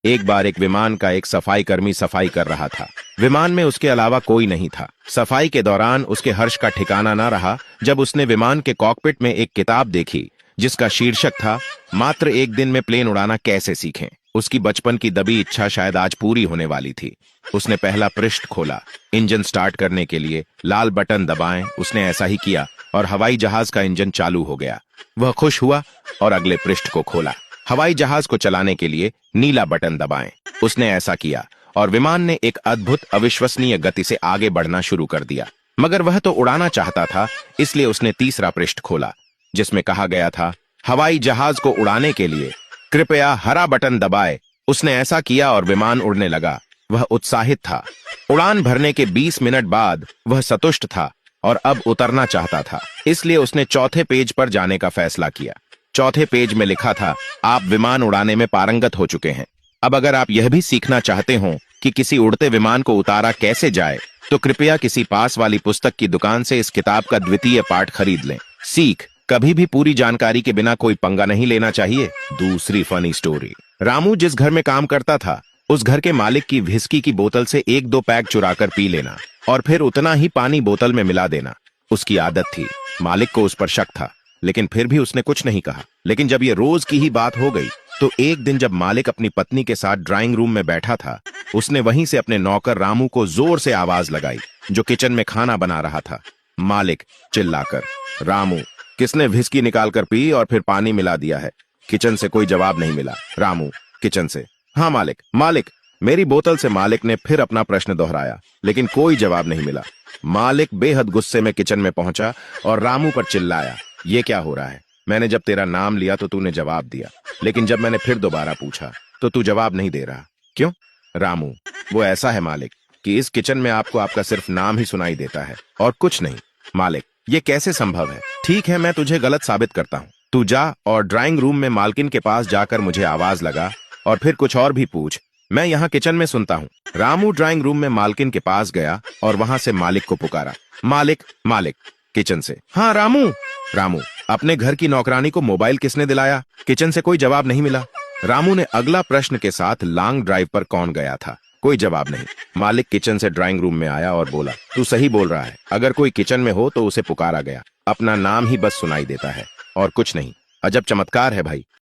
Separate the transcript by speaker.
Speaker 1: एक बार एक विमान का एक सफाई कर्मी सफाई कर रहा था। विमान में उसके अलावा कोई नहीं था। सफाई के दौरान उसके हर्ष का ठिकाना न रहा जब उसने विमान के कॉकपिट में एक किताब देखी जिसका शीर्षक था मात्र एक दिन में प्लेन उड़ाना कैसे सीखें। उसकी बचपन की दबी इच्छा शायद आज पूरी होने वाली थी। उसने पहला पृष्ठ खोला। इंजन स्टार्ट करने के लिए लाल बटन दबाएं। उसने ऐसा ही किया और हवाई जहाज का इंजन चालू हो गया। वह खुश हुआ और अगले पृष्ठ को खोला। हवाई जहाज को चलाने के लिए नीला बटन दबाएं। उसने ऐसा किया और विमान ने एक अद्भुत अविश्वसनीय गति से आगे बढ़ना शुरू कर दिया। मगर वह तो उड़ाना चाहता था, इसलिए उसने तीसरा पृष्ठ खोला जिसमें कहा गया था हवाई जहाज को उड़ाने के लिए कृपया हरा बटन दबाएं। उसने ऐसा किया और विमान उड़ने लगा। वह उत्साहित था। उड़ान भरने के 20 मिनट बाद वह संतुष्ट था और अब उतरना चाहता था, इसलिए उसने चौथे पेज पर जाने का फैसला किया। चौथे पेज में लिखा था आप विमान उड़ाने में पारंगत हो चुके हैं। अब अगर आप यह भी सीखना चाहते हो कि किसी उड़ते विमान को उतारा कैसे जाए तो कृपया किसी पास वाली पुस्तक की दुकान से इस किताब का द्वितीय पाठ खरीद लें। सीख, कभी भी पूरी जानकारी के बिना कोई पंगा नहीं लेना चाहिए। दूसरी फनी स्टोरी। रामू जिस घर में काम करता था उस घर के मालिक की व्हिस्की की बोतल से 1-2 पैग चुराकर पी लेना और फिर उतना ही पानी बोतल में मिला देना उसकी आदत थी। मालिक को उस पर शक था, लेकिन फिर भी उसने कुछ नहीं कहा। लेकिन जब ये रोज की ही बात हो गई तो एक दिन जब मालिक अपनी पत्नी के साथ ड्राइंग रूम में बैठा था, उसने वहीं से अपने नौकर रामू को जोर से आवाज लगाई जो किचन में खाना बना रहा था। मालिक चिल्लाकर, रामू किसने व्हिस्की निकाल कर पी और फिर पानी मिला दिया है? किचन से कोई जवाब नहीं मिला। रामू किचन से, हाँ मालिक, मालिक मेरी बोतल से। मालिक ने फिर अपना प्रश्न दोहराया, लेकिन कोई जवाब नहीं मिला। मालिक बेहद गुस्से में किचन में पहुंचा और रामू पर चिल्लाया, ये क्या हो रहा है? मैंने जब तेरा नाम लिया तो तूने जवाब दिया, लेकिन जब मैंने फिर दोबारा पूछा तो तू जवाब नहीं दे रहा, क्यों? रामू, वो ऐसा है मालिक कि इस किचन में आपको आपका सिर्फ नाम ही सुनाई देता है और कुछ नहीं। मालिक, ये कैसे संभव है? ठीक है, मैं तुझे गलत साबित करता हूँ। तू जा और ड्राइंग रूम में मालकिन के पास जाकर मुझे आवाज लगा और फिर कुछ और भी पूछ। मैं यहाँ किचन में सुनता हूँ। रामू ड्राइंग रूम में मालकिन के पास गया और वहां से मालिक को पुकारा, मालिक, मालिक। किचन से, हाँ रामू। रामू, अपने घर की नौकरानी को मोबाइल किसने दिलाया? किचन से कोई जवाब नहीं मिला। रामू ने अगला प्रश्न के साथ लॉन्ग ड्राइव पर कौन गया था? कोई जवाब नहीं। मालिक किचन से ड्राइंग रूम में आया और बोला, तू सही बोल रहा है। अगर कोई किचन में हो तो उसे पुकारा गया। अपना नाम ही बस सुनाई देता है और कुछ नहीं। अजब चमत्कार है भाई।